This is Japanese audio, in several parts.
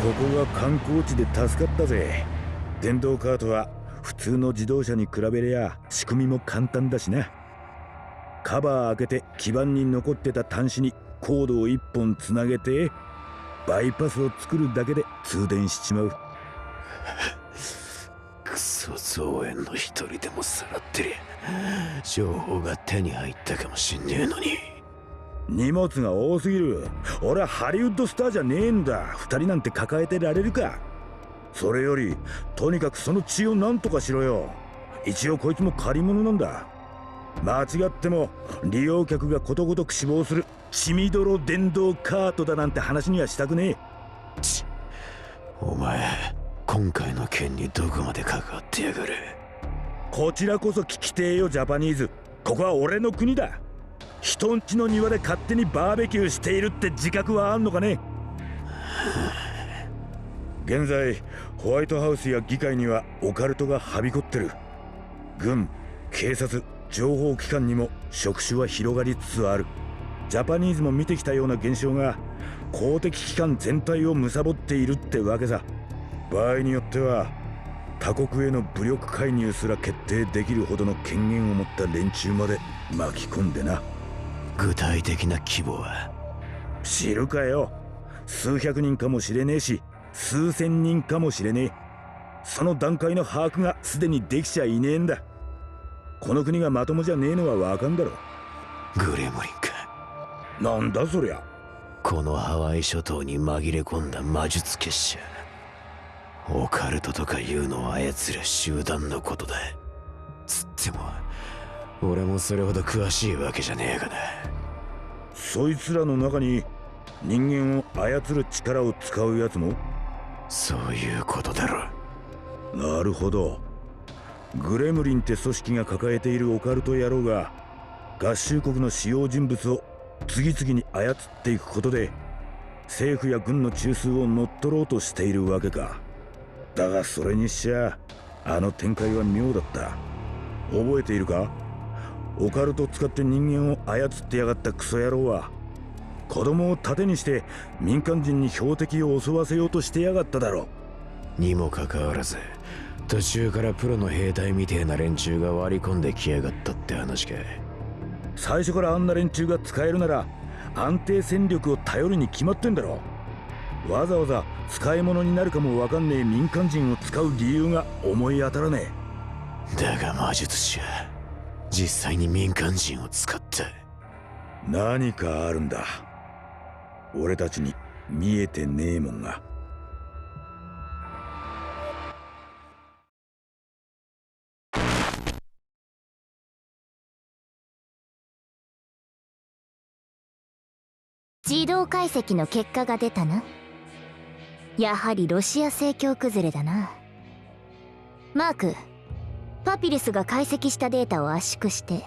ここが観光地で助かったぜ。電動カートは普通の自動車に比べりゃ仕組みも簡単だしな。カバー開けて基板に残ってた端子にコードを1本つなげてバイパスを作るだけで通電しちまう。クソ造園の一人でもさらってりゃ情報が手に入ったかもしんねえのに。荷物が多すぎる。俺はハリウッドスターじゃねえんだ。2人なんて抱えてられるか。それよりとにかくその血を何とかしろよ。一応こいつも借り物なんだ。間違っても利用客がことごとく死亡する血みどろ電動カートだなんて話にはしたくねえ。お前今回の件にどこまで関わってやがる。こちらこそ聞きてえよジャパニーズ。ここは俺の国だ。人んちの庭で勝手にバーベキューしているって自覚はあんのかね。現在ホワイトハウスや議会にはオカルトがはびこってる。軍、警察、情報機関にも触手は広がりつつある。ジャパニーズも見てきたような現象が公的機関全体を貪っているってわけさ。場合によっては他国への武力介入すら決定できるほどの権限を持った連中まで巻き込んでな。具体的な規模は知るかよ。数百人かもしれねえし数千人かもしれねえ。その段階の把握がすでにできちゃいねえんだ。この国がまともじゃねえのはわかんだろ。グレムリンか。なんだそりゃ。このハワイ諸島に紛れ込んだ魔術結社。オカルトとかいうのを操る集団のことだ。つっても俺もそれほど詳しいわけじゃねえがな。そいつらの中に人間を操る力を使うやつも。そういうことだろ。なるほど。グレムリンって組織が抱えているオカルト野郎が合衆国の主要人物を次々に操っていくことで政府や軍の中枢を乗っ取ろうとしているわけか。だがそれにしちゃあの展開は妙だった。覚えているか。オカルトを使って人間を操ってやがったクソ野郎は子供を盾にして民間人に標的を襲わせようとしてやがっただろう。にもかかわらず途中からプロの兵隊みてえな連中が割り込んできやがったって話か。最初からあんな連中が使えるなら安定戦力を頼るに決まってんだろ。わざわざ使い物になるかもわかんねえ民間人を使う理由が思い当たらねえ。だが魔術師は実際に民間人を使った。何かあるんだ。俺たちに見えてねえもんが。自動解析の結果が出たな。やはりロシア正教崩れだな。マーク、パピルスが解析したデータを圧縮して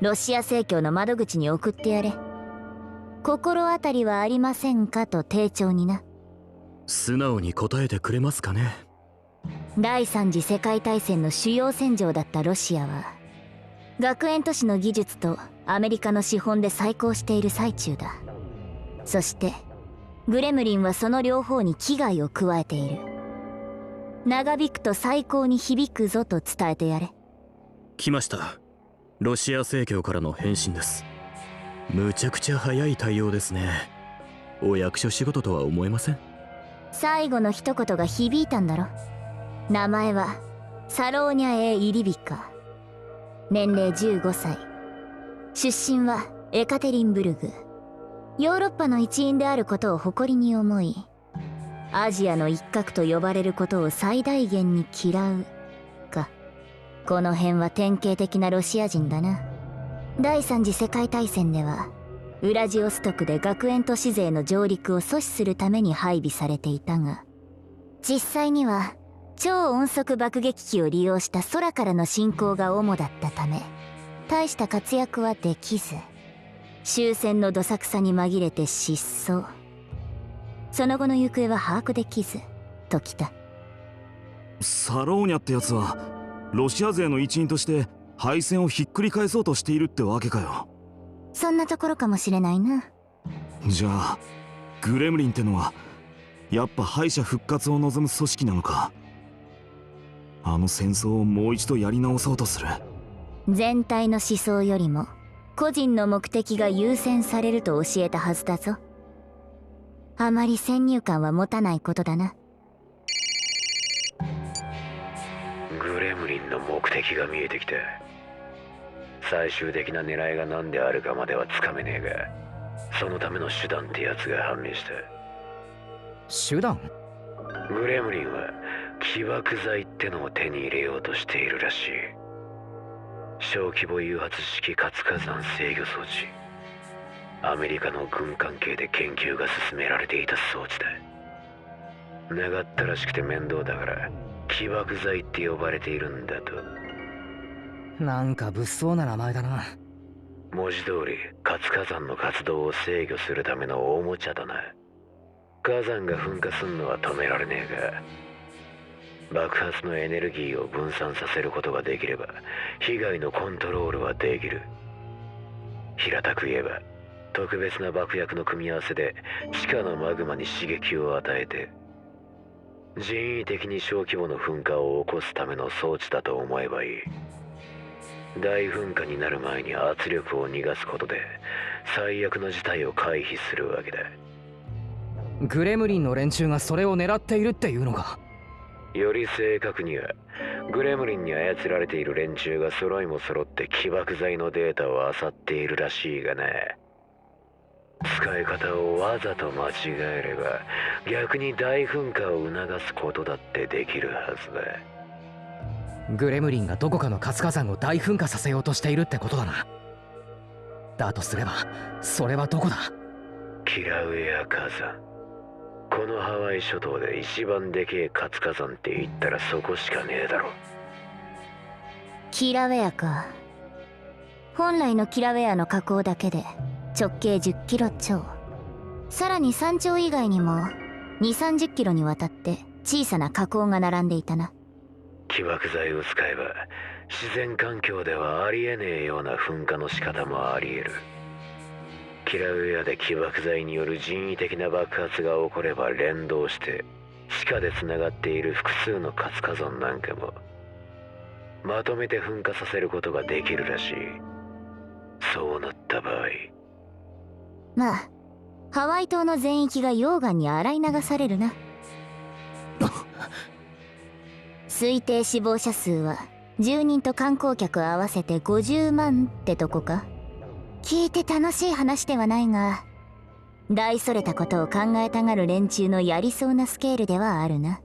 ロシア正教の窓口に送ってやれ。心当たりはありませんかと丁重にな。素直に答えてくれますかね。第三次世界大戦の主要戦場だったロシアは学園都市の技術とアメリカの資本で再興している最中だ。そしてグレムリンはその両方に危害を加えている。長引くと最高に響くぞと伝えてやれ。来ました。ロシア正教からの返信です。むちゃくちゃ早い対応ですね。お役所仕事とは思えません。最後の一言が響いたんだろ。名前はサローニャ・エ・イリビカ。年齢15歳。出身はエカテリンブルグ。ヨーロッパの一員であることを誇りに思い、アジアの一角と呼ばれることを最大限に嫌うか。この辺は典型的なロシア人だな。第三次世界大戦ではウラジオストクで学園都市勢の上陸を阻止するために配備されていたが、実際には超音速爆撃機を利用した空からの侵攻が主だったため大した活躍はできず、終戦のどさくさに紛れて失踪。その後の行方は把握できずときた。サローニャってやつはロシア勢の一員として敗戦をひっくり返そうとしているってわけかよ。そんなところかもしれないな。じゃあグレムリンってのはやっぱ敗者復活を望む組織なのか。あの戦争をもう一度やり直そうとする。全体の思想よりも個人の目的が優先されると教えたはずだぞ。あまり先入観は持たないことだな。グレムリンの目的が見えてきた。最終的な狙いが何であるかまではつかめねえが、そのための手段ってやつが判明した。手段？グレムリンは起爆剤ってのを手に入れようとしているらしい。小規模誘発式活火山制御装置。アメリカの軍関係で研究が進められていた装置だ。願ったらしくて面倒だから起爆剤って呼ばれているんだと。なんか物騒な名前だな。文字通り活火山の活動を制御するためのおもちゃだな。火山が噴火すんのは止められねえが、爆発のエネルギーを分散させることができれば被害のコントロールはできる。平たく言えば特別な爆薬の組み合わせで地下のマグマに刺激を与えて人為的に小規模の噴火を起こすための装置だと思えばいい。大噴火になる前に圧力を逃がすことで最悪の事態を回避するわけだ。グレムリンの連中がそれを狙っているっていうのか。より正確にはグレムリンに操られている連中が揃いも揃って起爆剤のデータを漁っているらしいがね。使い方をわざと間違えれば逆に大噴火を促すことだってできるはずだ。グレムリンがどこかの活火山を大噴火させようとしているってことだな。だとすればそれはどこだ？キラウエア火山。このハワイ諸島で一番でけえ活火山って言ったらそこしかねえだろ。キラウェアか。本来のキラウェアの火口だけで直径10キロ超。さらに山頂以外にも2、30キロにわたって小さな火口が並んでいたな。起爆剤を使えば自然環境ではありえねえような噴火の仕方もあり得る。キラウエアで起爆剤による人為的な爆発が起これば連動して地下でつながっている複数の活火山なんかもまとめて噴火させることができるらしい。そうなった場合、まあハワイ島の全域が溶岩に洗い流されるな。推定死亡者数は住人と観光客合わせて50万ってとこか。聞いて楽しい話ではないが、大それたことを考えたがる連中のやりそうなスケールではあるな。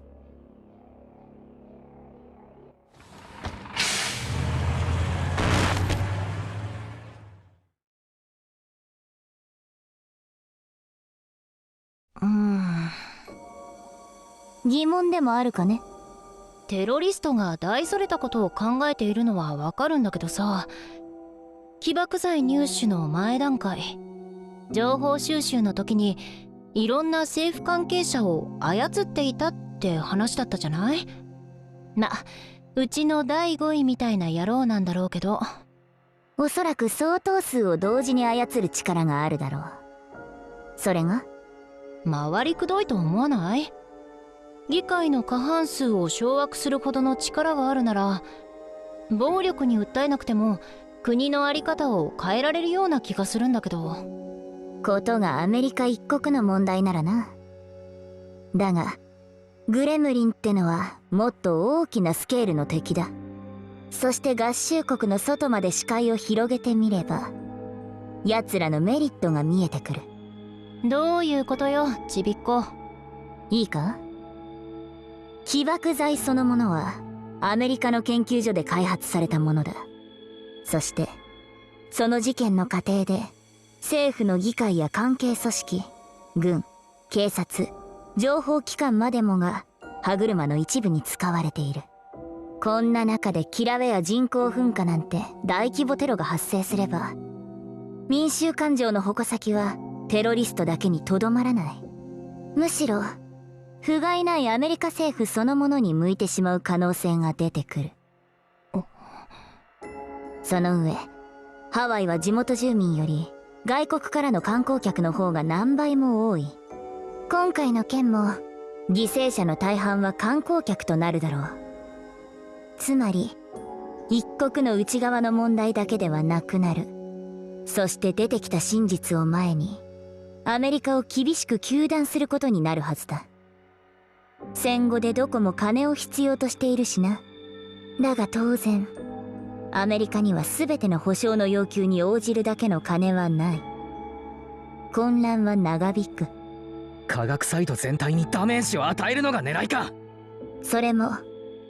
疑問でもあるかね。テロリストが大それたことを考えているのはわかるんだけどさ、起爆剤入手の前段階、情報収集の時にいろんな政府関係者を操っていたって話だったじゃない。ま、うちの第5位みたいな野郎なんだろうけど、おそらく相当数を同時に操る力があるだろう。それが回りくどいと思わない？議会の過半数を掌握するほどの力があるなら、暴力に訴えなくても国の在り方を変えられるような気がするんだけど。ことがアメリカ一国の問題ならな。だがグレムリンってのはもっと大きなスケールの敵だ。そして合衆国の外まで視界を広げてみれば奴らのメリットが見えてくる。どういうことよ、ちびっこ。いいか？起爆剤そのものはアメリカの研究所で開発されたものだ。そしてその事件の過程で政府の議会や関係組織、軍、警察、情報機関までもが歯車の一部に使われている。こんな中でキラウェア人工噴火なんて大規模テロが発生すれば民衆感情の矛先はテロリストだけにとどまらない。むしろ不甲斐ないアメリカ政府そのものに向いてしまう可能性が出てくる。その上ハワイは地元住民より外国からの観光客の方が何倍も多い。今回の件も犠牲者の大半は観光客となるだろう。つまり一国の内側の問題だけではなくなる。そして出てきた真実を前にアメリカを厳しく糾弾することになるはずだ。戦後でどこも金を必要としているしな。だが当然アメリカには全ての保証の要求に応じるだけの金はない。混乱は長引く。科学サイト全体にダメージを与えるのが狙いか。それも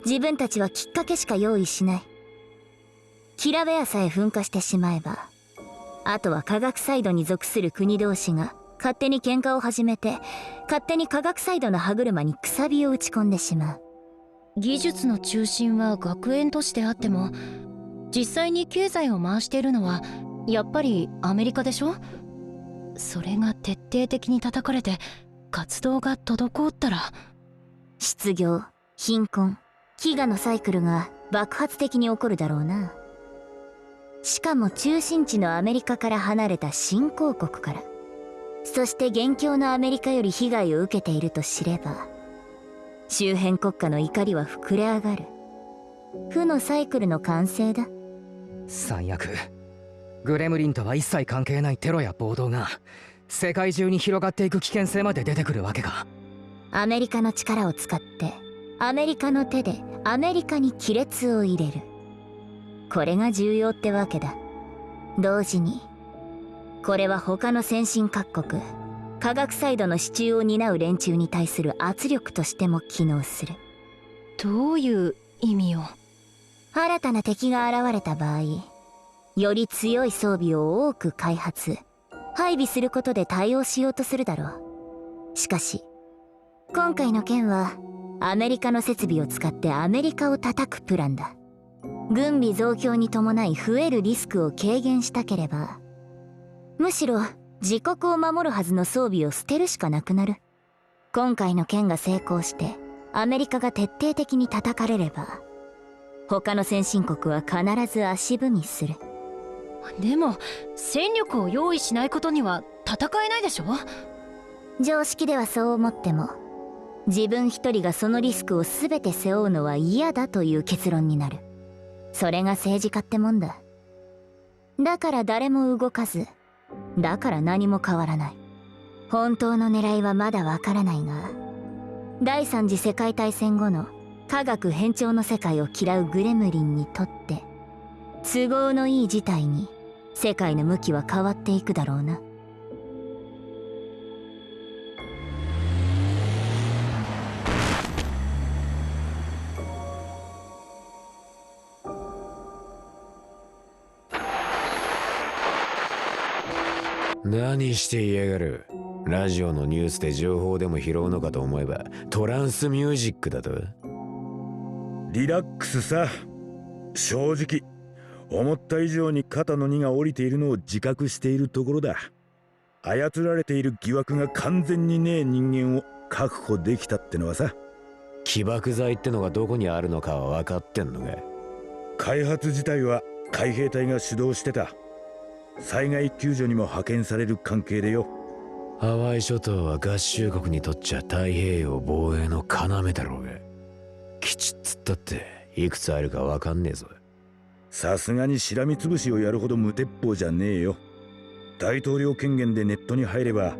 自分たちはきっかけしか用意しない。キラベアさえ噴火してしまえば、あとは科学サイドに属する国同士が勝手に喧嘩を始めて、勝手に科学サイドの歯車にくさびを打ち込んでしまう。技術の中心は学園都市であっても、実際に経済を回しているのはやっぱりアメリカでしょ。それが徹底的に叩かれて活動が滞ったら、失業、貧困、飢餓のサイクルが爆発的に起こるだろうな。しかも中心地のアメリカから離れた新興国から。そして現況のアメリカより被害を受けていると知れば、周辺国家の怒りは膨れ上がる。負のサイクルの完成だ。最悪、グレムリンとは一切関係ないテロや暴動が世界中に広がっていく危険性まで出てくるわけか。アメリカの力を使ってアメリカの手でアメリカに亀裂を入れる。これが重要ってわけだ。同時にこれは他の先進各国、科学サイドの支柱を担う連中に対する圧力としても機能する。どういう意味を？新たな敵が現れた場合、より強い装備を多く開発、配備することで対応しようとするだろう。しかし今回の件はアメリカの設備を使ってアメリカを叩くプランだ。軍備増強に伴い増えるリスクを軽減したければ、むしろ自国を守るはずの装備を捨てるしかなくなる。今回の件が成功してアメリカが徹底的に叩かれれば、他の先進国は必ず足踏みする。でも戦力を用意しないことには戦えないでしょ。常識ではそう思っても、自分一人がそのリスクを全て背負うのは嫌だという結論になる。それが政治家ってもんだ。だから誰も動かず、だから何も変わらない。本当の狙いはまだわからないが、第三次世界大戦後の科学偏重の世界を嫌うグレムリンにとって都合のいい事態に世界の向きは変わっていくだろうな。何していやがる。ラジオのニュースで情報でも拾うのかと思えばトランスミュージックだと。リラックスさ。正直思った以上に肩の荷が下りているのを自覚しているところだ。操られている疑惑が完全にねえ人間を確保できたってのはさ。起爆剤ってのがどこにあるのかは分かってんのか。開発自体は海兵隊が主導してた。災害救助にも派遣される関係でよ。ハワイ諸島は合衆国にとっちゃ太平洋防衛の要だろうが、基地っつったっていくつあるか分かんねえぞ。さすがにしらみつぶしをやるほど無鉄砲じゃねえよ。大統領権限でネットに入れば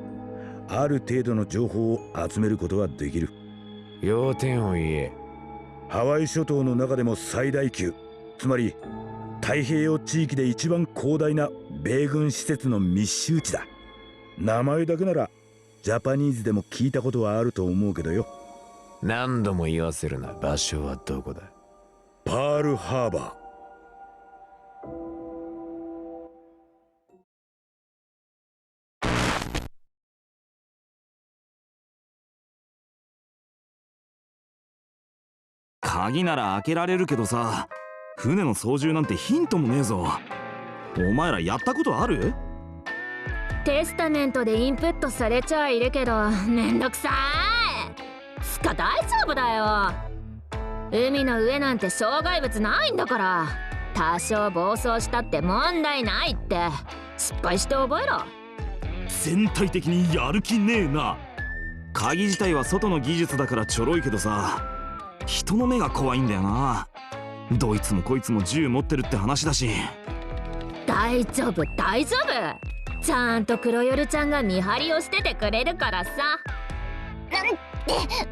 ある程度の情報を集めることはできる。要点を言え。ハワイ諸島の中でも最大級、つまり太平洋地域で一番広大な米軍施設の密集地だ。名前だけならジャパニーズでも聞いたことはあると思うけどよ。何度も言わせるな。場所はどこだ？パールハーバー。鍵なら開けられるけどさ、船の操縦なんてヒントもねえぞ。お前らやったことある？テスタメントでインプットされちゃいるけどめんどくさい。つか大丈夫だよ。海の上なんて障害物ないんだから、多少暴走したって問題ないって。失敗して覚えろ。全体的にやる気ねえな。鍵自体は外の技術だからちょろいけどさ、人の目が怖いんだよな。どいつもこいつも銃持ってるって話だし。大丈夫大丈夫、ちゃんと黒夜ちゃんが見張りをしててくれるからさ。なんで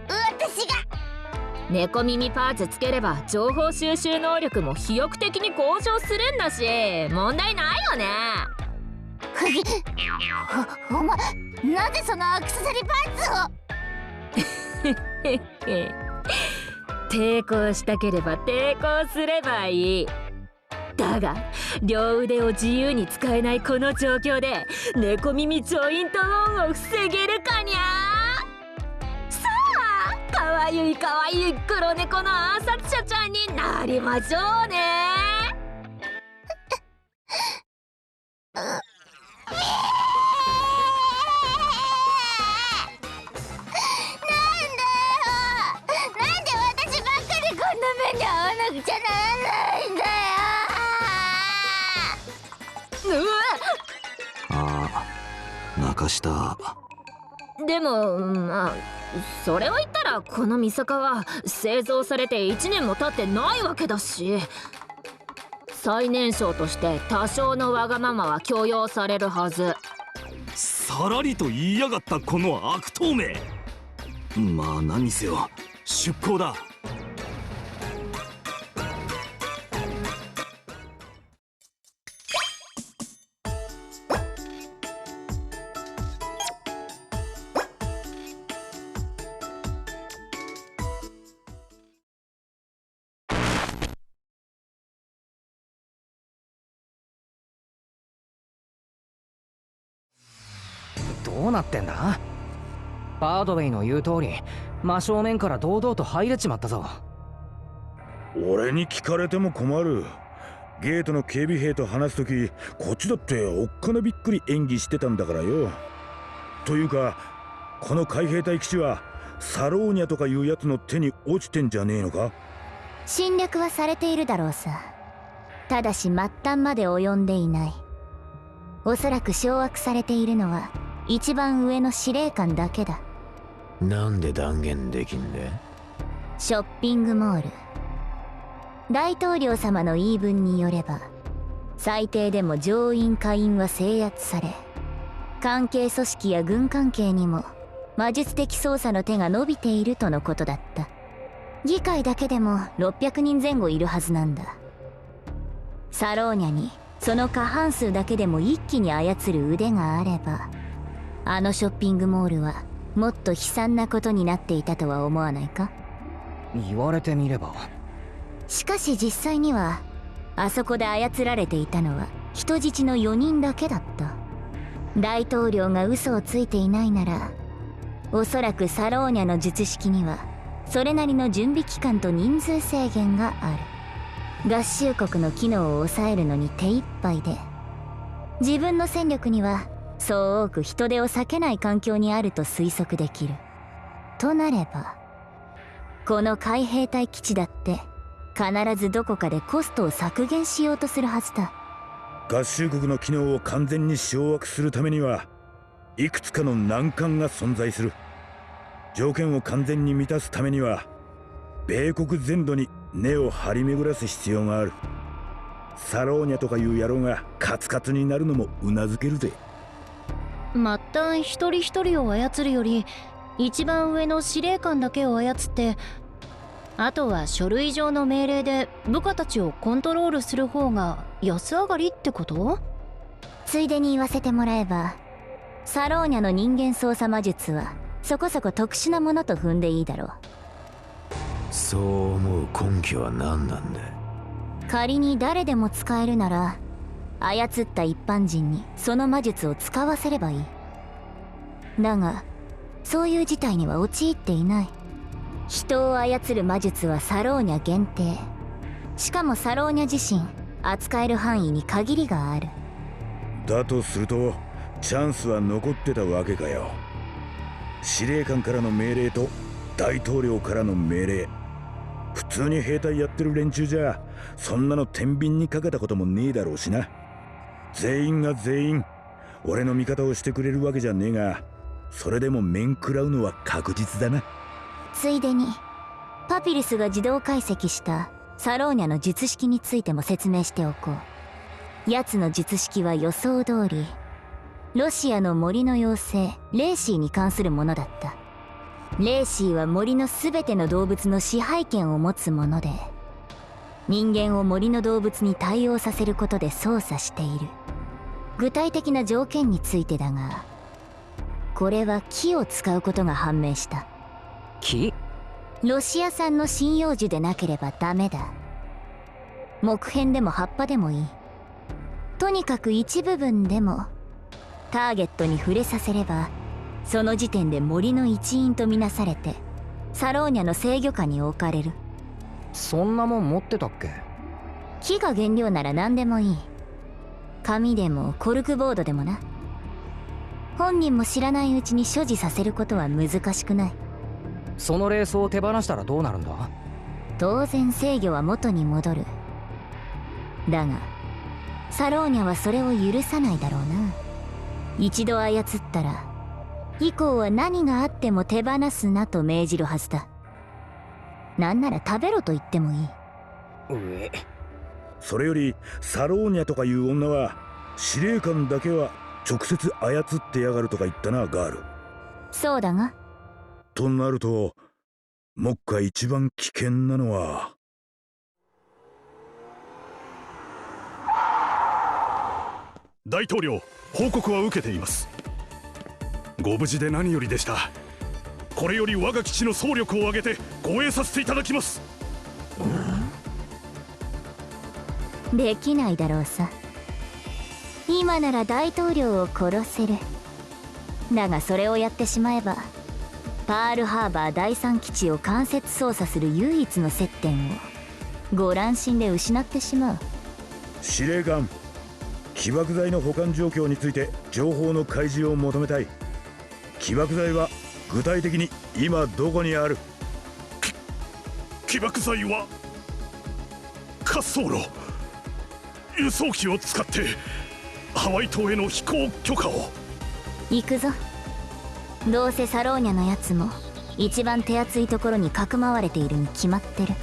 私が。猫耳パーツつければ情報収集能力も飛躍的に向上するんだし、問題ないよね。お前、なぜそのアクセサリーパーツを抵抗したければ抵抗すればいい。だが両腕を自由に使えないこの状況で猫耳ジョイントオンを防げるかにゃ。さあ、かわゆいかわゆい黒猫の暗殺者ちゃんになりましょうね。に会わなくちゃならないんだよ。ああ、泣かした。でもまあそれを言ったらこのミサカは製造されて1年も経ってないわけだし、最年少として多少のわがままは許容されるはず。さらりと言いやがったこの悪党め。まあ何にせよ出航だ。どうなってんだ？バードウェイの言う通り真正面から堂々と入れちまったぞ。俺に聞かれても困る。ゲートの警備兵と話すとき、こっちだっておっかなびっくり演技してたんだからよ。というかこの海兵隊基地はサローニャとかいうやつの手に落ちてんじゃねえのか？侵略はされているだろうさ。ただし末端まで及んでいない。おそらく掌握されているのは一番上の司令官だけだ。なんで断言できんで？ショッピングモール。大統領様の言い分によれば最低でも上院下院は制圧され、関係組織や軍関係にも魔術的操作の手が伸びているとのことだった。議会だけでも600人前後いるはずなんだ。サローニャにその過半数だけでも一気に操る腕があれば、あのショッピングモールはもっと悲惨なことになっていたとは思わないか？言われてみれば。しかし実際にはあそこで操られていたのは人質の4人だけだった。大統領が嘘をついていないなら、おそらくサローニャの術式にはそれなりの準備期間と人数制限がある。合衆国の機能を抑えるのに手一杯で、自分の戦力にはそう多く人手を割けない環境にあると推測できる。となればこの海兵隊基地だって必ずどこかでコストを削減しようとするはずだ。合衆国の機能を完全に掌握するためにはいくつかの難関が存在する。条件を完全に満たすためには米国全土に根を張り巡らす必要がある。サローニャとかいう野郎がカツカツになるのもうなずけるぜ。末端一人一人を操るより一番上の司令官だけを操って、あとは書類上の命令で部下たちをコントロールする方が安上がりってこと？ついでに言わせてもらえば、サローニャの人間操作魔術はそこそこ特殊なものと踏んでいいだろう。そう思う根拠は何なんだ？仮に誰でも使えるなら操った一般人にその魔術を使わせればいい。だがそういう事態には陥っていない。人を操る魔術はサローニャ限定。しかもサローニャ自身扱える範囲に限りがある。だとするとチャンスは残ってたわけかよ。司令官からの命令と大統領からの命令、普通に兵隊やってる連中じゃそんなの天秤にかけたこともねえだろうしな。全員が全員俺の味方をしてくれるわけじゃねえが、それでも面食らうのは確実だな。ついでにパピルスが自動解析したサローニャの術式についても説明しておこう。奴の術式は予想通りロシアの森の妖精レーシーに関するものだった。レーシーは森の全ての動物の支配権を持つもので、人間を森の動物に対応させることで操作している。具体的な条件についてだが、これは木を使うことが判明した。木？ロシア産の針葉樹でなければダメだ。木片でも葉っぱでもいい。とにかく一部分でもターゲットに触れさせれば、その時点で森の一員とみなされてサローニャの制御下に置かれる。そんなもん持ってたっけ？木が原料なら何でもいい。紙でもコルクボードでもな。本人も知らないうちに所持させることは難しくない。そのレースを手放したらどうなるんだ？当然制御は元に戻る。だがサローニャはそれを許さないだろうな。一度操ったら以降は何があっても手放すなと命じるはずだ。なんなら食べろと言ってもいい。それよりサローニャとかいう女は司令官だけは直接操ってやがるとか言ったな、ガール。そうだが。となると目下一番危険なのは。大統領、報告は受けています。ご無事で何よりでした。これより我が基地の総力を挙げて護衛させていただきます。できないだろうさ。今なら大統領を殺せる。だがそれをやってしまえばパールハーバー第3基地を間接操作する唯一の接点をご乱心で失ってしまう。司令官、起爆剤の保管状況について情報の開示を求めたい。起爆剤は具体的に今どこにある？起爆剤は滑走路、輸送機を使ってハワイ島への飛行許可を。行くぞ。どうせサローニャのやつも一番手厚いところにかくまわれているに決まってる。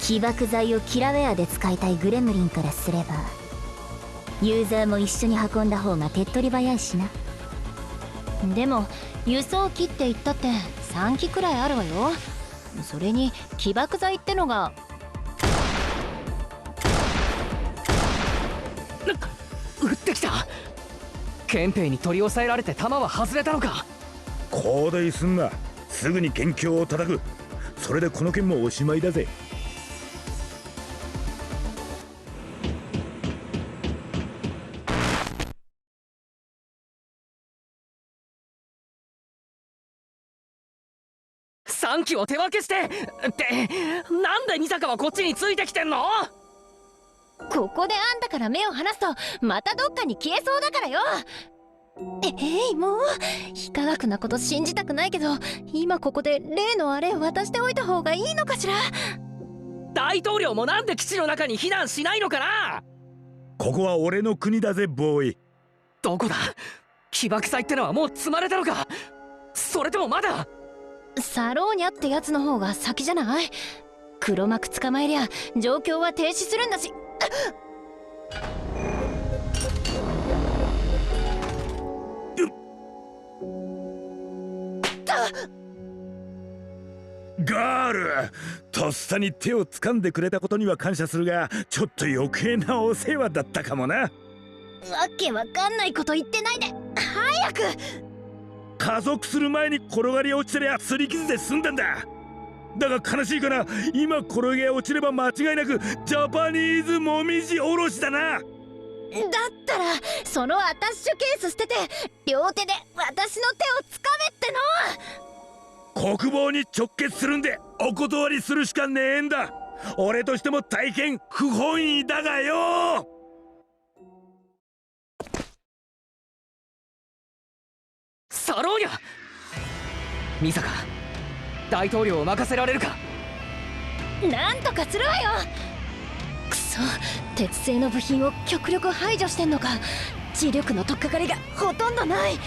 起爆剤をキラウェアで使いたいグレムリンからすればユーザーも一緒に運んだ方が手っ取り早いしな。でも輸送機って言ったって3機くらいあるわよ。それに起爆剤ってのが。撃ってきた。憲兵に取り押さえられて弾は外れたのか？高大すんな。すぐに元凶を叩く。それでこの件もおしまいだぜ。3機を手分けしてってなんでミサカはこっちについてきてんの？ここであんたから目を離すとまたどっかに消えそうだからよ。もう非科学なこと信じたくないけど、今ここで例のあれ渡しておいた方がいいのかしら。大統領もなんで基地の中に避難しないのかな？ここは俺の国だぜ、ボーイ。どこだ？起爆剤ってのはもう積まれたのか？それともまだ？サローニャってやつの方が先じゃない？黒幕捕まえりゃ状況は停止するんだし。ガール、とっさに手を掴んでくれたことには感謝するが、ちょっと余計なお世話だったかもな。わけわかんないこと言ってないで早く。加速する前に転がり落ちてりゃ擦り傷で済んだんだ。だが悲しいかな、今転げ落ちれば間違いなくジャパニーズもみじおろしだな。だったらそのアタッシュケース捨てて両手で私の手をつかめっての。国防に直結するんでお断りするしかねえんだ。俺としても大変不本意だがよ。サローニャ、ミサカ、大統領を任せられるか？なんとかするわよ。くそ、鉄製の部品を極力排除してんのか。磁力の取っかかりがほとんどない。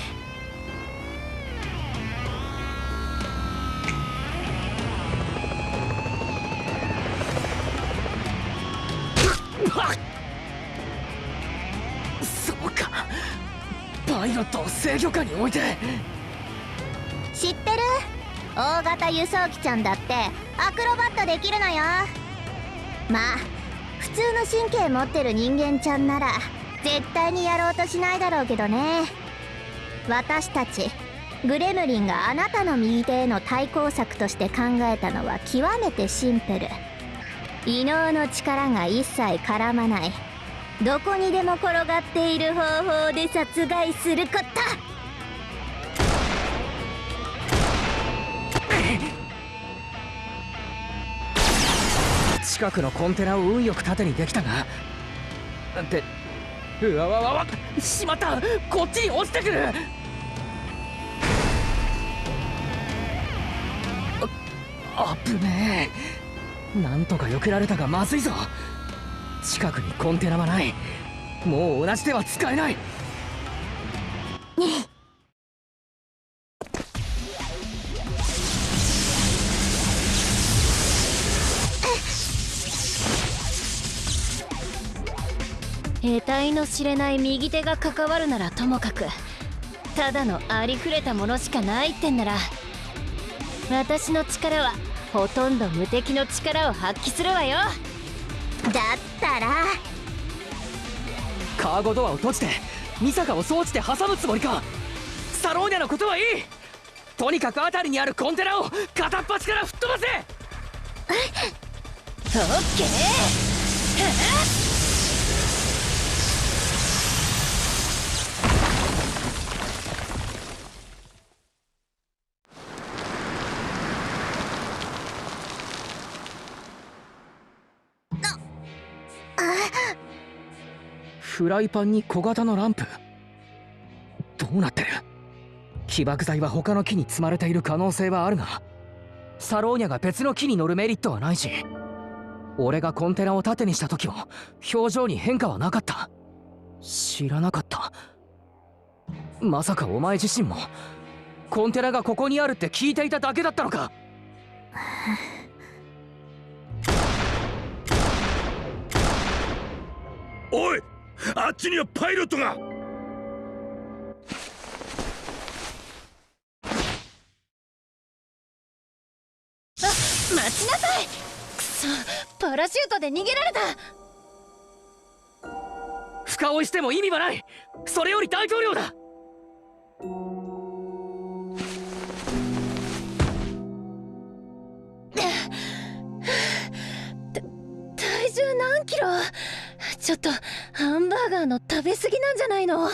パイロットを制御下に置いて。知ってる？大型輸送機ちゃんだってアクロバットできるのよ。まあ普通の神経持ってる人間ちゃんなら絶対にやろうとしないだろうけどね。私たちグレムリンがあなたの右手への対抗策として考えたのは極めてシンプル。異能の力が一切絡まない、どこにでも転がっている方法で殺害すること。近くのコンテナを運よく縦にできたが、ってうわわわわ、しまった、こっちに落ちてくる。あぶねえ、なんとか避けられたがまずいぞ。近くにコンテナはない。もう同じ手は使えない。得体の知れない右手が関わるならともかく、ただのありふれたものしかないってんなら、私の力はほとんど無敵の力を発揮するわよ。だったらカーゴドアを閉じてミサカを装置で挟むつもりか。サローニャのことはいい。とにかく辺りにあるコンテナを片っ端から吹っ飛ばせ。オッケー。フライパンに小型のランプ。どうなってる？起爆剤は他の木に積まれている可能性はあるが、サローニャが別の木に乗るメリットはないし、俺がコンテナを縦にした時も表情に変化はなかった。知らなかった。まさかお前自身もコンテナがここにあるって聞いていただけだったのか？おい、あっちにはパイロットが。待ちなさい。くそ、パラシュートで逃げられた。深追いしても意味はない。それより大統領だ。体重何キロ？ちょっとハンバーガーの食べ過ぎなんじゃないの？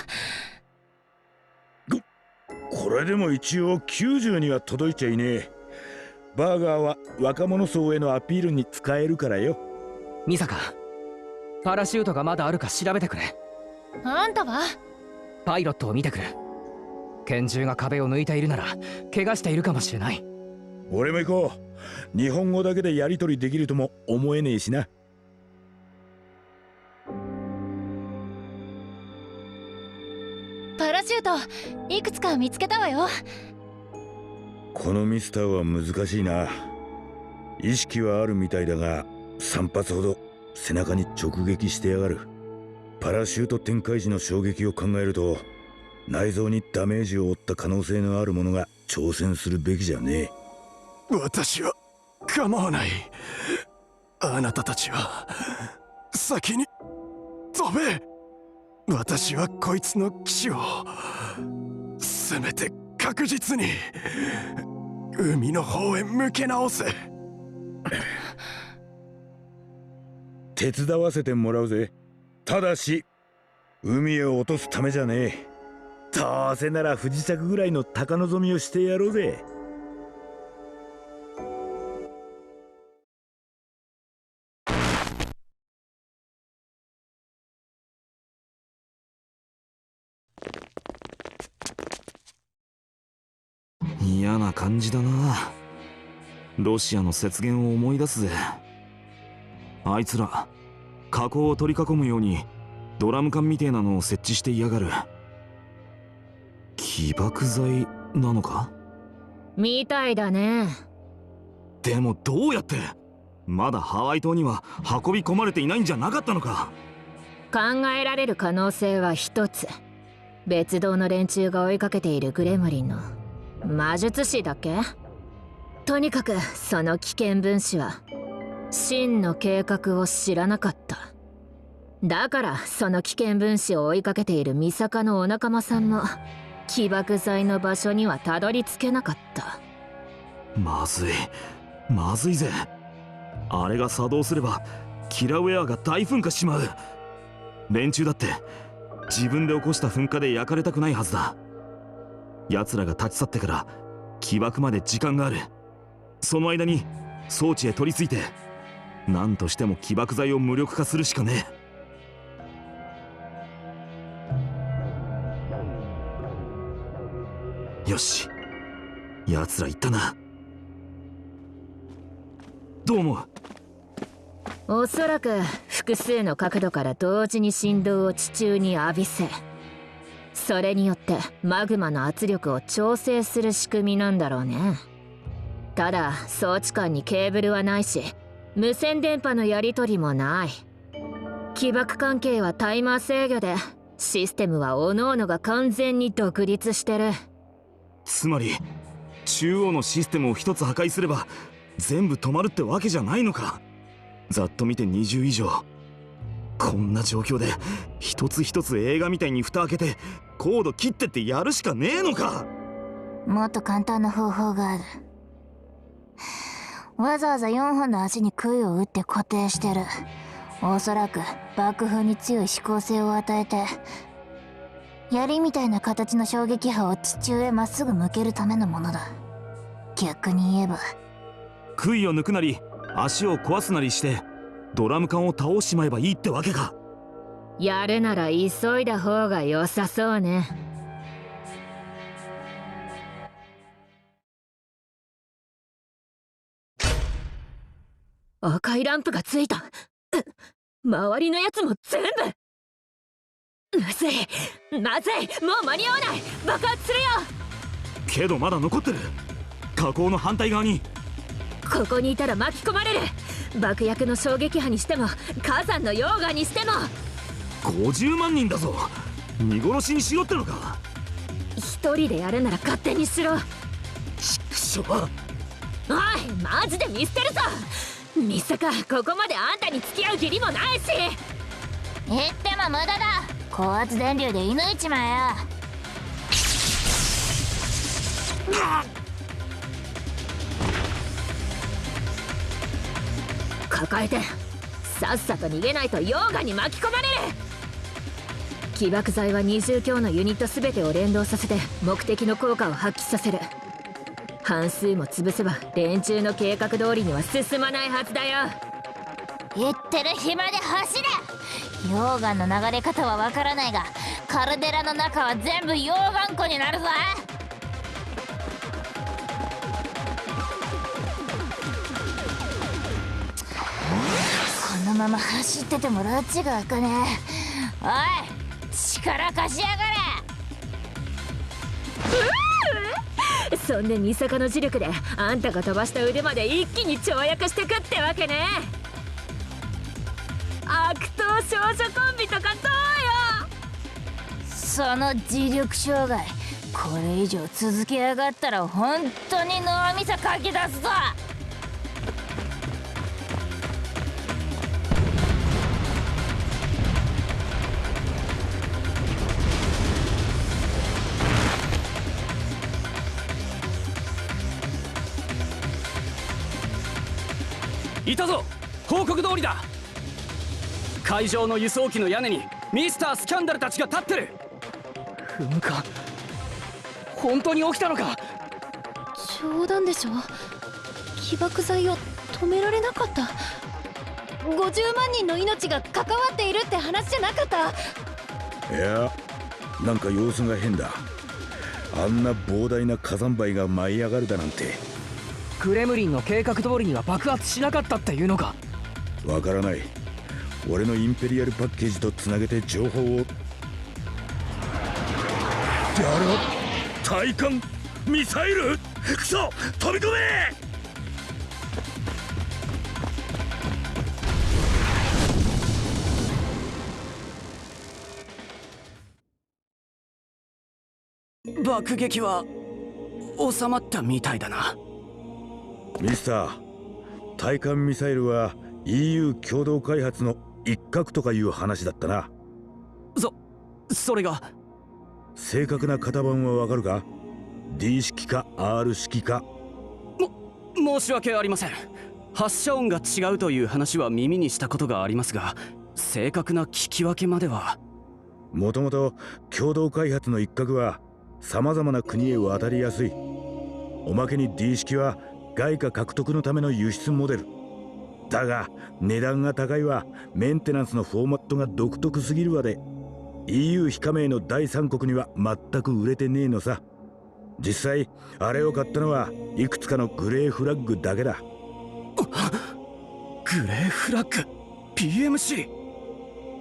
これでも一応90には届いちゃいねえ。バーガーは若者層へのアピールに使えるからよ。ミサカ、パラシュートがまだあるか調べてくれ。あんたは？パイロットを見てくる。拳銃が壁を抜いているなら怪我しているかもしれない。俺も行こう。日本語だけでやり取りできるとも思えねえしな。パラシュートいくつか見つけたわよ。このミスターは難しいな。意識はあるみたいだが3発ほど背中に直撃してやがる。パラシュート展開時の衝撃を考えると内臓にダメージを負った可能性のある者が挑戦するべきじゃねえ。私は構わない。あなたたちは先に飛べ。私はこいつの騎士をせめて確実に海の方へ向け直せ。手伝わせてもらうぜ。ただし海へ落とすためじゃねえ。どうせなら不時着ぐらいの高望みをしてやろうぜ。嫌な感じだな。ロシアの雪原を思い出すぜ。あいつら火口を取り囲むようにドラム缶みてえなのを設置していやがる。起爆剤なのか？みたいだね。でもどうやって？まだハワイ島には運び込まれていないんじゃなかったのか？考えられる可能性は一つ。別動の連中が追いかけているグレムリンの魔術師だっけ？とにかくその危険分子は真の計画を知らなかった。だからその危険分子を追いかけているミサカのお仲間さんも起爆剤の場所にはたどり着けなかった。まずいまずいぜ。あれが作動すればキラウェアが大噴火しまう。連中だって自分で起こした噴火で焼かれたくないはずだ。奴らが立ち去ってから起爆まで時間がある。その間に装置へ取り付いて何としても起爆剤を無力化するしかねえ。よし、奴ら行ったな。どう思う？おそらく複数の角度から同時に振動を地中に浴びせ、それによってマグマの圧力を調整する仕組みなんだろうね。ただ装置間にケーブルはないし、無線電波のやり取りもない。起爆関係はタイマー制御で、システムは各々が完全に独立してる。つまり中央のシステムを一つ破壊すれば全部止まるってわけじゃないのか。ざっと見て20以上。こんな状況で一つ一つ映画みたいに蓋開けてコード切ってってやるしかねえのか。もっと簡単な方法がある。わざわざ4本の足に杭を打って固定してる。おそらく爆風に強い指向性を与えて、槍みたいな形の衝撃波を地中へまっすぐ向けるためのものだ。逆に言えば杭を抜くなり足を壊すなりしてドラム缶を倒しまえばいいってわけか。やるなら急いだ方が良さそうね。赤いランプがついた。周りのやつも全部。まずいまずい、もう間に合わない。爆発するよ。けどまだ残ってる。火口の反対側に。ここにいたら巻き込まれる。爆薬の衝撃波にしても火山の溶岩にしても。50万人だぞ。見殺しにしろってのか。一人でやるなら勝手にしろ。ちくしょう。おいマジで見捨てるぞ。ミサカ、ここまであんたに付き合う義理もないし。言っても無駄だ。高圧電流で射抜いちまえよ。抱えてさっさと逃げないと溶岩に巻き込まれる。起爆剤は20強のユニット全てを連動させて目的の効果を発揮させる。半数も潰せば連中の計画通りには進まないはずだよ。言ってる暇で走れ。溶岩の流れ方はわからないが、カルデラの中は全部溶岩湖になるぞ。このまま走っててもラッチが開かねえ。おい力貸しやがれ。そんでミサカの磁力であんたが飛ばした腕まで一気に跳躍してくってわけね。悪党少女コンビとかどうよ。その磁力障害、これ以上続けやがったら本当に脳みそかき出すぞ。いたぞ。報告通りだ。海上の輸送機の屋根にミスタースキャンダルたちが立ってる。噴火本当に起きたのか。冗談でしょ。起爆剤を止められなかった。50万人の命が関わっているって話じゃなかった。いや、なんか様子が変だ。あんな膨大な火山灰が舞い上がるだなんて。グレムリンの計画通りには爆発しなかったっていうのか。わからない。俺のインペリアルパッケージとつなげて情報を。ってあれは対艦ミサイル。クソ、飛び込め。爆撃は収まったみたいだな。ミスター、対艦ミサイルは EU 共同開発の一角とかいう話だったな。それが正確な型番はわかるか？ D 式か R 式か。申し訳ありません。発射音が違うという話は耳にしたことがありますが、正確な聞き分けまでは。もともと共同開発の一角はさまざまな国へ渡りやすい。おまけに D 式は外貨獲得のための輸出モデルだが、値段が高いわ。メンテナンスのフォーマットが独特すぎるわで EU 非加盟の第三国には全く売れてねえのさ。実際あれを買ったのはいくつかのグレーフラッグだけだ。グレーフラッグ PMC、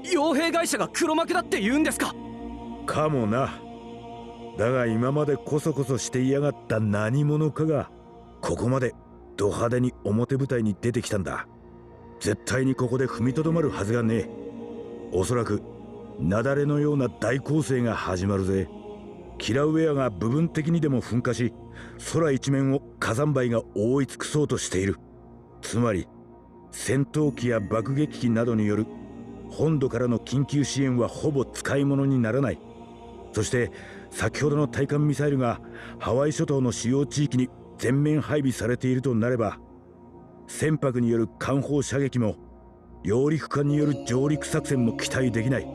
傭兵会社が黒幕だって言うんですか？かもな。だが今までこそこそしていやがった何者かがここまでド派手に表舞台に出てきたんだ。絶対にここで踏みとどまるはずがねえ。おそらく雪崩のような大攻勢が始まるぜ。キラウェアが部分的にでも噴火し、空一面を火山灰が覆い尽くそうとしている。つまり戦闘機や爆撃機などによる本土からの緊急支援はほぼ使い物にならない。そして先ほどの対艦ミサイルがハワイ諸島の主要地域に全面配備されているとなれば、船舶による艦砲射撃も揚陸艦による上陸作戦も期待できない。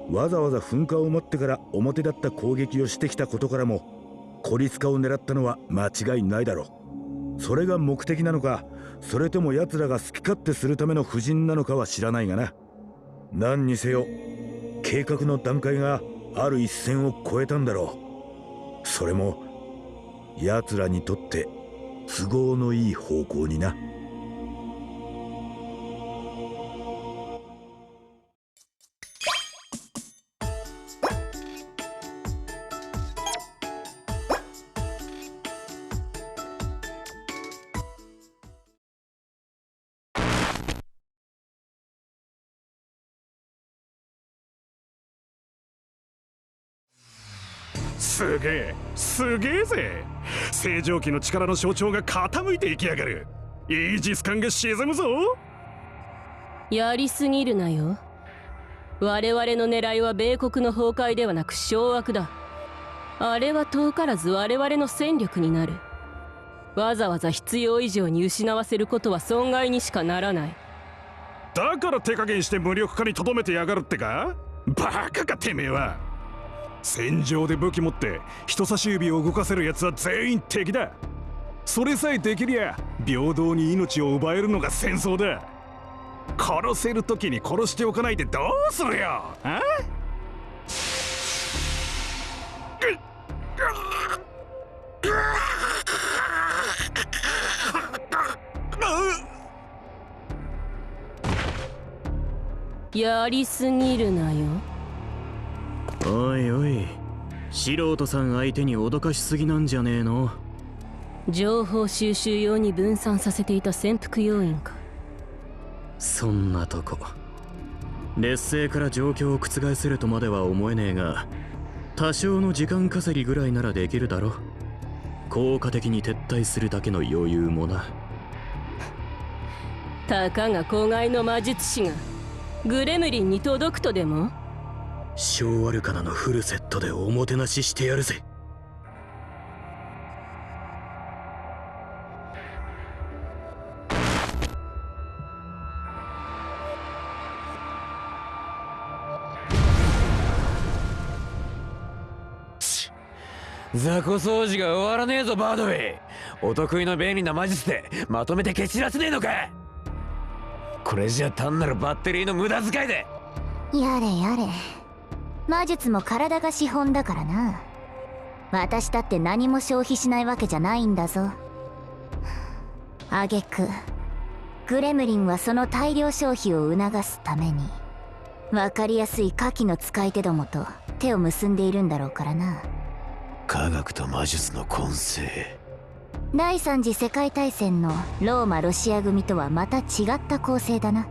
わざわざ噴火を待ってから表立った攻撃をしてきたことからも孤立化を狙ったのは間違いないだろう。それが目的なのか、それとも奴らが好き勝手するための布陣なのかは知らないがな。何にせよ計画の段階がある一線を越えたんだろう。それも奴らにとって都合のいい方向にな。すげえぜ。星条旗の力の象徴が傾いていきやがる。イージス艦が沈むぞ。やりすぎるなよ。我々の狙いは米国の崩壊ではなく掌握だ。あれは遠からず我々の戦力になる。わざわざ必要以上に失わせることは損害にしかならない。だから手加減して無力化にとどめてやがるってか？バカかてめえは。戦場で武器持って人差し指を動かせるやつは全員敵だ。それさえできりゃ平等に命を奪えるのが戦争だ。殺せる時に殺しておかないでどうするよ。あ？やりすぎるなよ。おいおい、素人さん相手に脅かしすぎなんじゃねえの？情報収集用に分散させていた潜伏要員か。そんなとこ劣勢から状況を覆せるとまでは思えねえが、多少の時間稼ぎぐらいならできるだろ。効果的に撤退するだけの余裕もな。たかが子飼いの魔術師がグレムリンに届くとでも？小アルカナのフルセットでおもてなししてやるぜ。雑魚掃除が終わらねえぞバードウェイ。お得意の便利な魔術でまとめて蹴散らせねえのか。これじゃ単なるバッテリーの無駄遣いで。やれやれ、魔術も体が資本だからな。私だって何も消費しないわけじゃないんだぞ。あげくグレムリンはその大量消費を促すために分かりやすい火器の使い手どもと手を結んでいるんだろうからな。科学と魔術の混成。第三次世界大戦のローマ・ロシア組とはまた違った構成だな。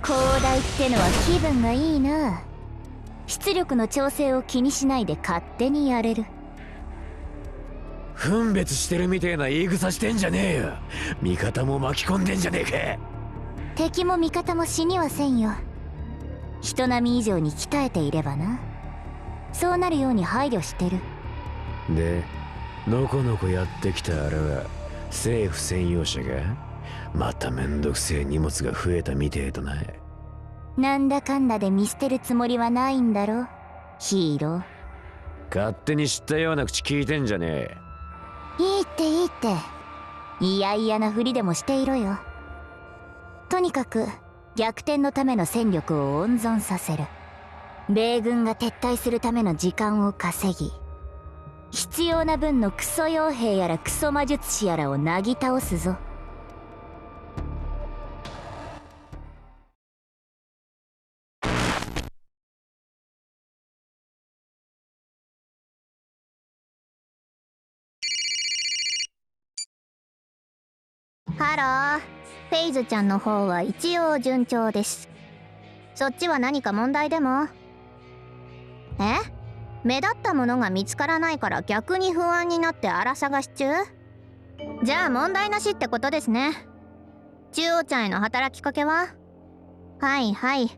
広大ってのは気分がいいな。出力の調整を気にしないで勝手にやれる。分別してるみてえな言い草してんじゃねえよ。味方も巻き込んでんじゃねえか。敵も味方も死にはせんよ。人並み以上に鍛えていればな。そうなるように配慮してる。で、のこのこやってきたあれは政府専用車がまためんどくせえ荷物が増えたみてえとな。なんだかんだで見捨てるつもりはないんだろ、ヒーロー。勝手に知ったような口聞いてんじゃねえ。いいっていいって、いやいやなふりでもしていろよ。とにかく逆転のための戦力を温存させる。米軍が撤退するための時間を稼ぎ、必要な分のクソ傭兵やらクソ魔術師やらをなぎ倒すぞ。ハロー、フェイズちゃんの方は一応順調です。そっちは何か問題でも？目立ったものが見つからないから逆に不安になって荒探し中？じゃあ問題なしってことですね。中央ちゃんへの働きかけは？はいはい、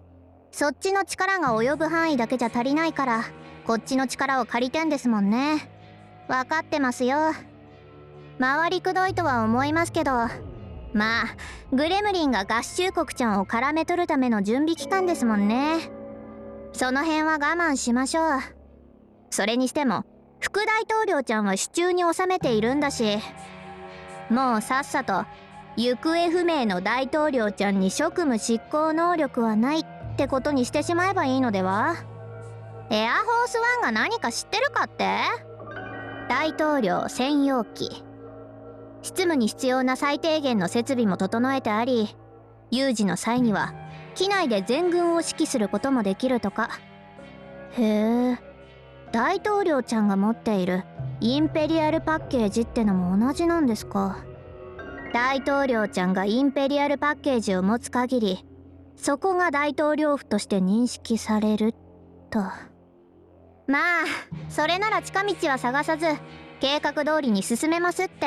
そっちの力が及ぶ範囲だけじゃ足りないからこっちの力を借りてんですもんね。分かってますよ。回りくどいとは思いますけど、まあグレムリンが合衆国ちゃんを絡め取るための準備期間ですもんね。その辺は我慢しましょう。それにしても副大統領ちゃんは手中に収めているんだし、もうさっさと行方不明の大統領ちゃんに職務執行能力はないってことにしてしまえばいいのでは？エアフォースワンが何か知ってるかって？大統領専用機、執務に必要な最低限の設備も整えてあり、有事の際には機内で全軍を指揮することもできるとか。へえ、大統領ちゃんが持っているインペリアルパッケージってのも同じなんですか。大統領ちゃんがインペリアルパッケージを持つ限り、そこが大統領府として認識されると。まあそれなら近道は探さず計画通りに進めますって。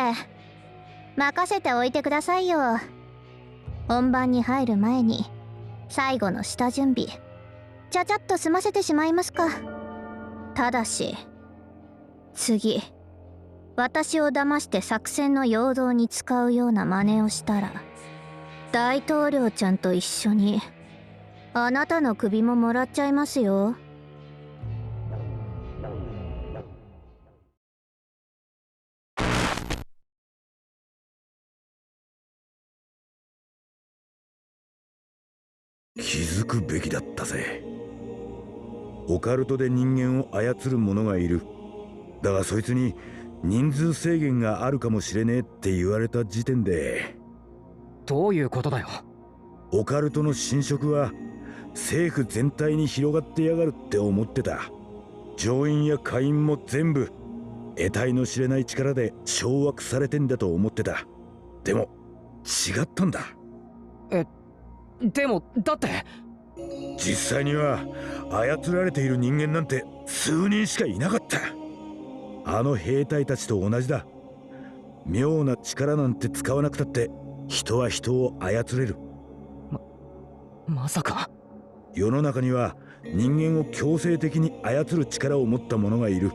任せておいてくださいよ。本番に入る前に最後の下準備ちゃちゃっと済ませてしまいますか。ただし次私を騙して作戦の陽動に使うような真似をしたら、大統領ちゃんと一緒にあなたの首ももらっちゃいますよ。気づくべきだったぜ。オカルトで人間を操る者がいる。だがそいつに人数制限があるかもしれねえって言われた時点で。どういうことだよ。オカルトの侵食は政府全体に広がってやがるって思ってた。上院や下院も全部得体の知れない力で掌握されてんだと思ってた。でも違ったんだ。でもだって実際には操られている人間なんて数人しかいなかった。あの兵隊たちと同じだ。妙な力なんて使わなくたって人は人を操れる。まさか世の中には人間を強制的に操る力を持った者がいる。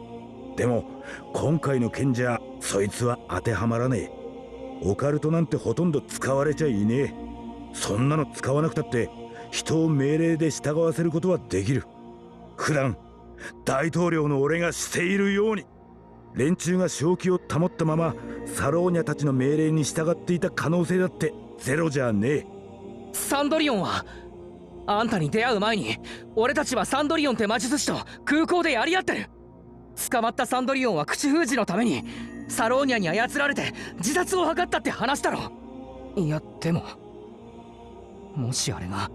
でも今回の件じゃそいつは当てはまらねえ。オカルトなんてほとんど使われちゃいねえ。そんなの使わなくたって人を命令で従わせることはできる。普段大統領の俺がしているように。連中が正気を保ったままサローニャたちの命令に従っていた可能性だってゼロじゃねえ。サンドリオンはあんたに出会う前に俺たちはサンドリオンって魔術師と空港でやり合ってる。捕まったサンドリオンは口封じのためにサローニャに操られて自殺を図ったって話だろ。いやでももしあれが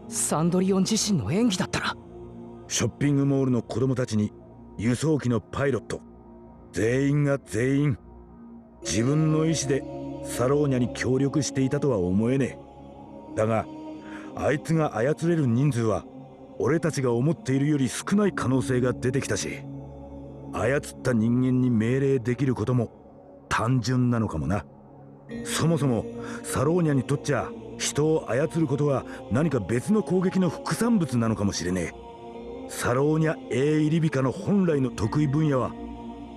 サンドリオン自身の演技だったら。ショッピングモールの子供たちに輸送機のパイロット全員が全員自分の意思でサローニャに協力していたとは思えねえ。だがあいつが操れる人数は俺たちが思っているより少ない可能性が出てきたし、操った人間に命令できることも単純なのかもな。そもそもサローニャにとっちゃ人を操ることは何か別の攻撃の副産物なのかもしれねえ。サローニャ・エーイリビカの本来の得意分野は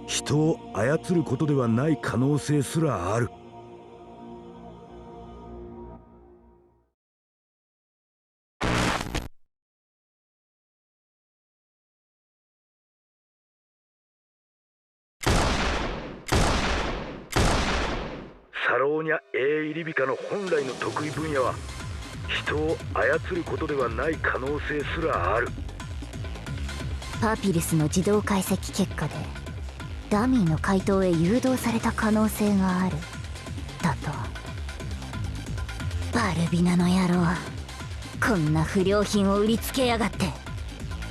人を操ることではない可能性すらある。サローニャ・エーイリビカの本来の得意分野は人を操ることではない可能性すらある。パピルスの自動解析結果でダミーの回答へ誘導された可能性があるだと。バルビナの野郎、こんな不良品を売りつけやがって。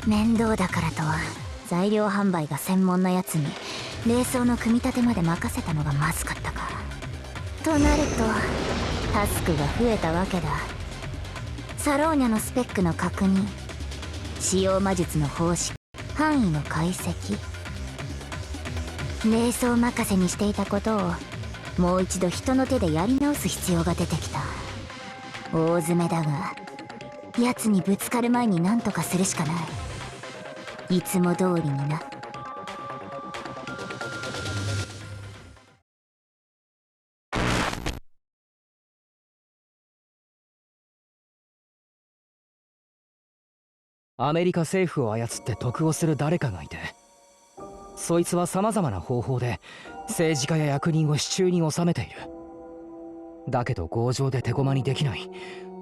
面倒だからとは材料販売が専門なやつに冷蔵の組み立てまで任せたのがまずかったか。となるとタスクが増えたわけだ。サローニャのスペックの確認、使用魔術の方式、範囲の解析、冷蔵任せにしていたことをもう一度人の手でやり直す必要が出てきた。大詰めだが奴にぶつかる前に何とかするしかない。いつも通りにな。アメリカ政府を操って得をする誰かがいて、そいつは様々な方法で政治家や役人を手中に収めている。だけど強情で手駒にできない、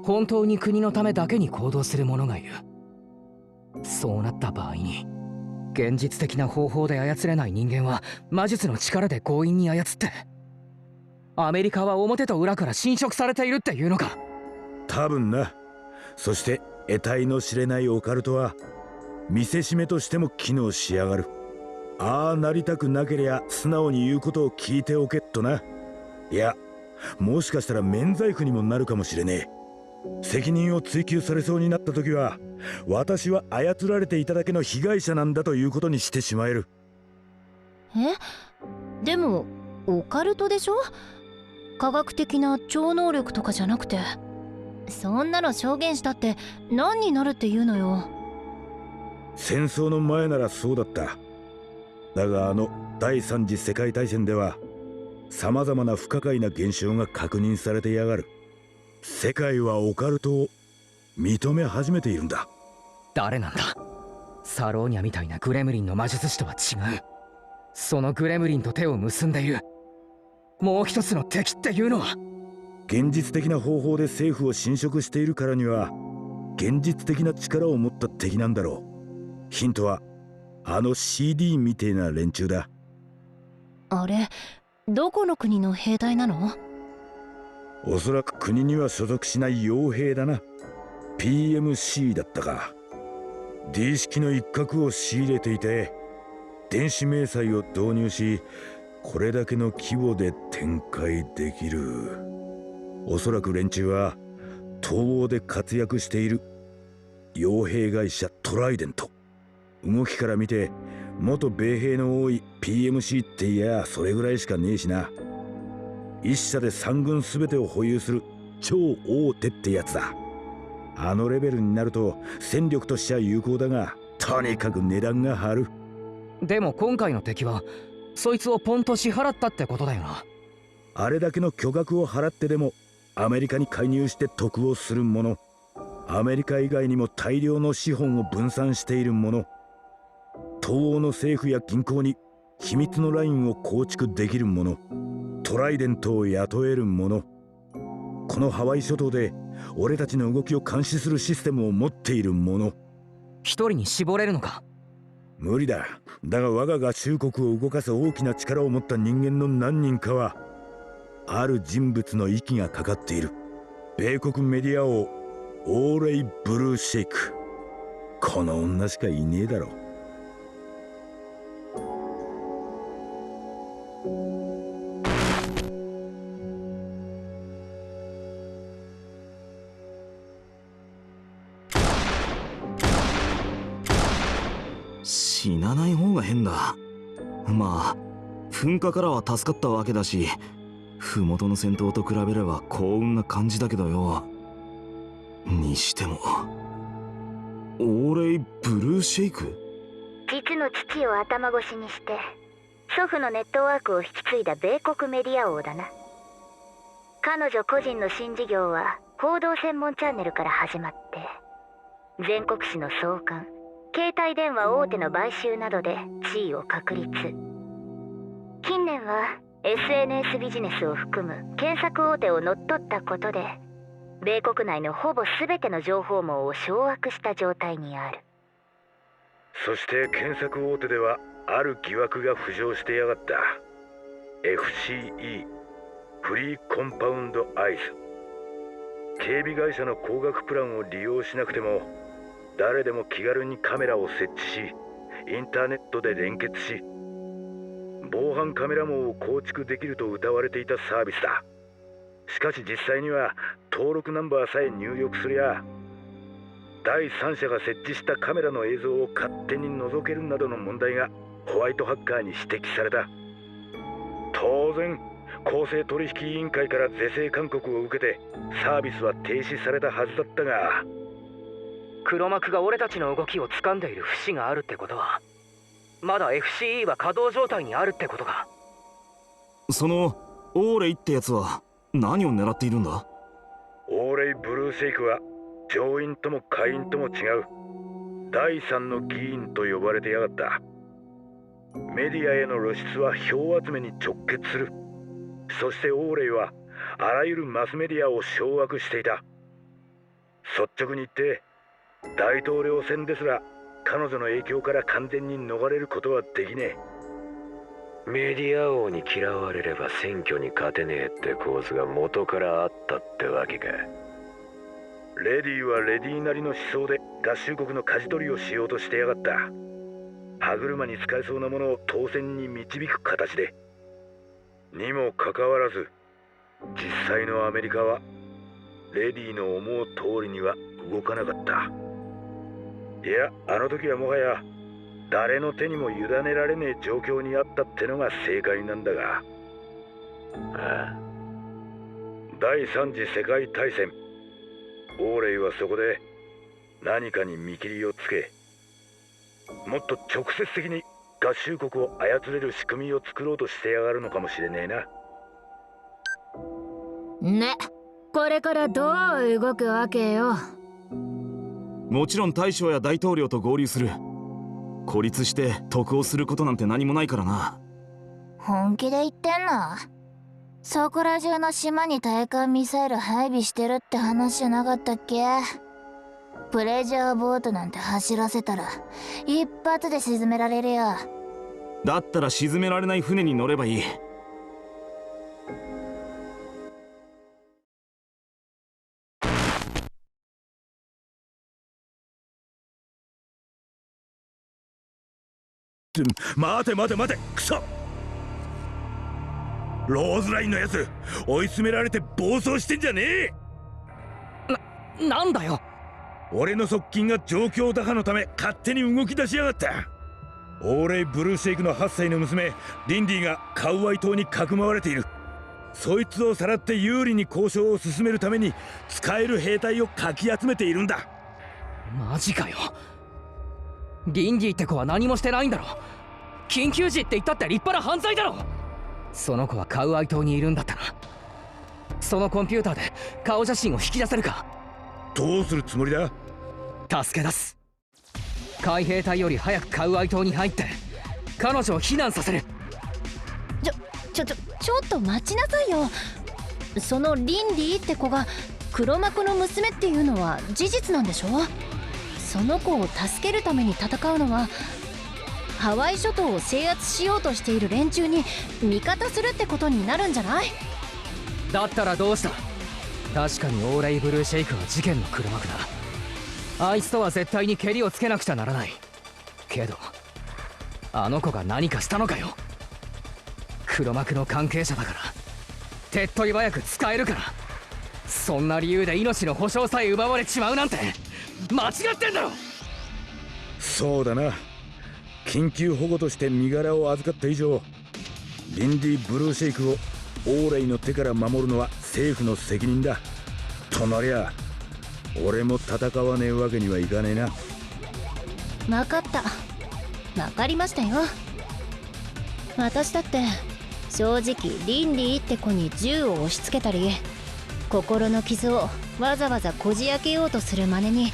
本当に国のためだけに行動する者がいる。そうなった場合に現実的な方法で操れない人間は魔術の力で強引に操って、アメリカは表と裏から侵食されているっていうのか。多分な。そして得体の知れないオカルトは見せしめとしても機能しやがる。ああなりたくなけりゃ素直に言うことを聞いておけっとな。いや、もしかしたら免罪符にもなるかもしれねえ。責任を追及されそうになった時は私は操られていただけの被害者なんだということにしてしまえる。でもオカルトでしょ。科学的な超能力とかじゃなくて。そんなの証言したって何になるっていうのよ。戦争の前ならそうだった。だが第三次世界大戦ではさまざまな不可解な現象が確認されてやがる。世界はオカルトを認め始めているんだ。誰なんだ。サローニャみたいなグレムリンの魔術師とは違う。そのグレムリンと手を結んでいるもう一つの敵っていうのは。現実的な方法で政府を侵食しているからには現実的な力を持った敵なんだろう。ヒントはCD みてえな連中だ。あれ、どこの国の兵隊なの？おそらく国には所属しない傭兵だな。 PMC だったか。 D 式の一角を仕入れていて電子明細を導入し、これだけの規模で展開できる。おそらく連中は東欧で活躍している傭兵会社トライデント。動きから見て元米兵の多い PMC っていやそれぐらいしかねえしな。一社で三軍全てを保有する超大手ってやつだ。あのレベルになると戦力としては有効だが、とにかく値段が張る。でも今回の敵はそいつをポンと支払ったってことだよな。あれだけの巨額を払ってでもアメリカに介入して得をする者、アメリカ以外にも大量の資本を分散している者、東欧の政府や銀行に秘密のラインを構築できる者、トライデントを雇える者、このハワイ諸島で俺たちの動きを監視するシステムを持っている者。一人に絞れるのか。無理だ。だが我が合衆国を動かす大きな力を持った人間の何人かはある人物の息がかかっている。米国メディア王オーレイ・ブルーシェイク。この女しかいねえだろ。死なない方が変だ。まあ噴火からは助かったわけだし、麓の戦闘と比べれば幸運な感じだけどよ。にしてもオーレイ・ブルーシェイク？実の父を頭越しにして祖父のネットワークを引き継いだ米国メディア王だな。彼女個人の新事業は報道専門チャンネルから始まって、全国紙の創刊、携帯電話大手の買収などで地位を確立。近年は SNS ビジネスを含む検索大手を乗っ取ったことで、米国内のほぼ全ての情報網を掌握した状態にある。そして検索大手ではある疑惑が浮上してやがった。 FCE フリーコンパウンドアイズ。警備会社の高額プランを利用しなくても誰でも気軽にカメラを設置し、インターネットで連結し、防犯カメラ網を構築できると謳われていたサービスだ。しかし実際には登録ナンバーさえ入力すりゃ、第三者が設置したカメラの映像を勝手に覗けるなどの問題がホワイトハッカーに指摘された。当然公正取引委員会から是正勧告を受けてサービスは停止されたはずだったが、黒幕が俺たちの動きを掴んでいる節があるってことは、まだ FCE は稼働状態にあるってことか。そのオーレイってやつは何を狙っているんだ？オーレイ・ブルーシェイクは上院とも下院とも違う第三の議員と呼ばれてやがった。メディアへの露出は票集めに直結する。そしてオーレイはあらゆるマスメディアを掌握していた。率直に言って大統領選ですら彼女の影響から完全に逃れることはできねえ。メディア王に嫌われれば選挙に勝てねえって構図が元からあったってわけか。レディはレディなりの思想で合衆国の舵取りをしようとしてやがった。歯車に使えそうなものを当選に導く形で。にもかかわらず実際のアメリカはレディの思う通りには動かなかった。いや、あの時はもはや誰の手にも委ねられねえ状況にあったってのが正解なんだが。ああ。第三次世界大戦、オーレイはそこで何かに見切りをつけ、もっと直接的に合衆国を操れる仕組みを作ろうとしてやがるのかもしれねえな。ね、これからどう動くわけよ。もちろん大将や大統領と合流する。孤立して得をすることなんて何もないからな。本気で言ってんの？そこら中の島に対艦ミサイル配備してるって話じゃなかったっけ？プレジャーボートなんて走らせたら一発で沈められるよ。だったら沈められない船に乗ればいい。待て待て待て、クソ！ローズラインのやつ追い詰められて暴走してんじゃねえ。なんだよ。俺の側近が状況打破のため勝手に動き出しやがった。オーレイ・ブルーシェイクの8歳の娘リンディがカウアイ島にかくまわれている。そいつをさらって有利に交渉を進めるために使える兵隊をかき集めているんだ。マジかよ。リンディって子は何もしてないんだろ。緊急時って言ったって立派な犯罪だろ。その子はカウアイ島にいるんだったな。そのコンピューターで顔写真を引き出せるか？どうするつもりだ？助け出す。海兵隊より早くカウアイ島に入って彼女を避難させる。ちょっと待ちなさいよ。そのリンディって子が黒幕の娘っていうのは事実なんでしょ？その子を助けるために戦うのはハワイ諸島を制圧しようとしている連中に味方するってことになるんじゃない？だったらどうした？確かにオーレイ・ブルーシェイクは事件の黒幕だ。あいつとは絶対にケリをつけなくちゃならない。けどあの子が何かしたのかよ。黒幕の関係者だから手っ取り早く使えるから、そんな理由で命の保証さえ奪われちまうなんて間違ってんだろ。そうだな。緊急保護として身柄を預かった以上リンディ・ブルーシェイクをオーレイの手から守るのは政府の責任だ。となりゃ俺も戦わねえわけにはいかねえな。分かった、分かりましたよ。私だって正直リンディって子に銃を押し付けたり心の傷をわざわざこじ開けようとする真似に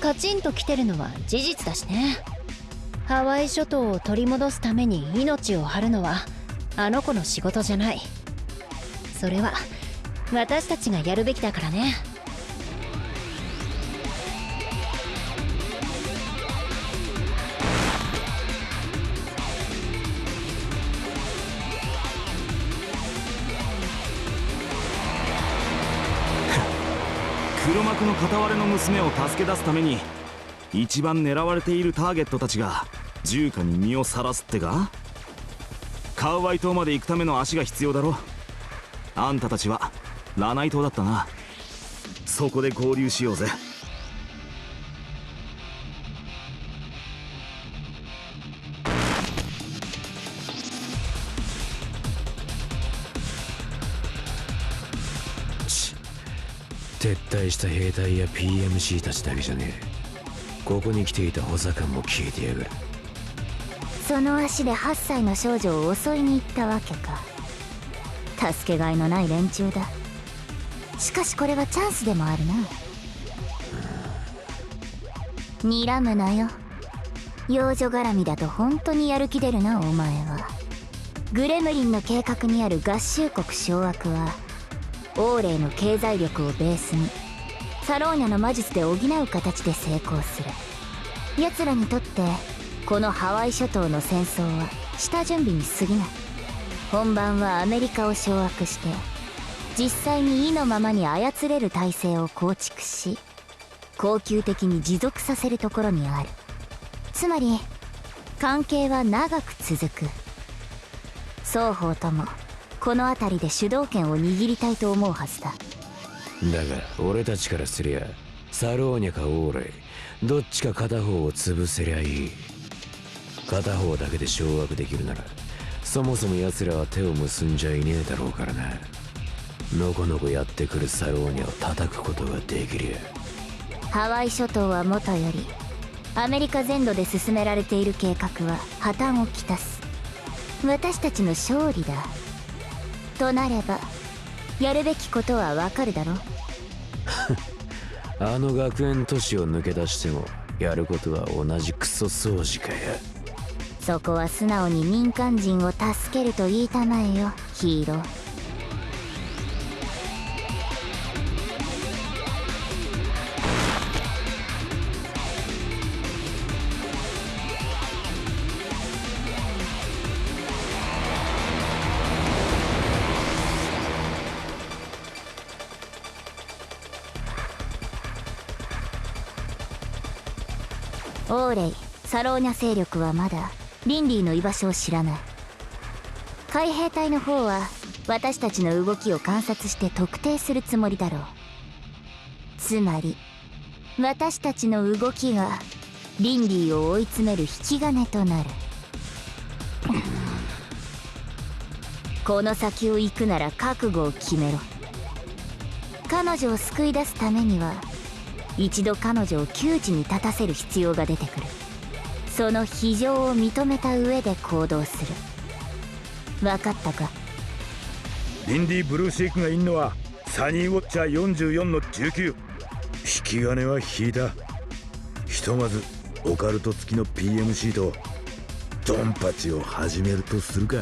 カチンときてるのは事実だしね。ハワイ諸島を取り戻すために命を張るのはあの子の仕事じゃない。それは私たちがやるべきだからね。黒幕の片割れの娘を助け出すために一番狙われているターゲットたちが重火に身をさらすってか。カウアイ島まで行くための足が必要だろ。あんたたちはラナイ島だったな。そこで合流しようぜ。撤退した兵隊や PMC たちだけじゃねえ。ここに来ていた補佐官も消えてやがる。その足で8歳の少女を襲いに行ったわけか。助けがいのない連中だ。しかしこれはチャンスでもあるな。睨むなよ。幼女絡みだと本当にやる気出るなお前は。グレムリンの計画にある合衆国掌握はオーレイの経済力をベースにサローニャの魔術で補う形で成功する。奴らにとってこのハワイ諸島の戦争は下準備に過ぎない。本番はアメリカを掌握して実際に意のままに操れる体制を構築し恒久的に持続させるところにある。つまり関係は長く続く。双方ともこの辺りで主導権を握りたいと思うはずだ。だが俺たちからすりゃサローニャかオーレイどっちか片方を潰せりゃいい。片方だけで掌握できるならそもそも奴らは手を結んじゃいねえだろうからな。のこのこやってくるサローニャを叩くことができりゃ。ハワイ諸島はもとよりアメリカ全土で進められている計画は破綻をきたす。私たちの勝利だ。となればやるべきことはわかるだろ。あの学園都市を抜け出してもやることは同じクソ掃除かや。そこは素直に民間人を助けると言いたまえよヒーロー。オーレイ、サローニャ勢力はまだリンディの居場所を知らない。海兵隊の方は私たちの動きを観察して特定するつもりだろう。つまり私たちの動きがリンディを追い詰める引き金となる。この先を行くなら覚悟を決めろ。彼女を救い出すためには一度彼女を窮地に立たせる必要が出てくる。その非常を認めた上で行動する。分かったか。リンディ・ブルーシェイクがいんのはサニーウォッチャー44の19。引き金は引いた。ひとまずオカルト付きの PMC とドンパチを始めるとするか。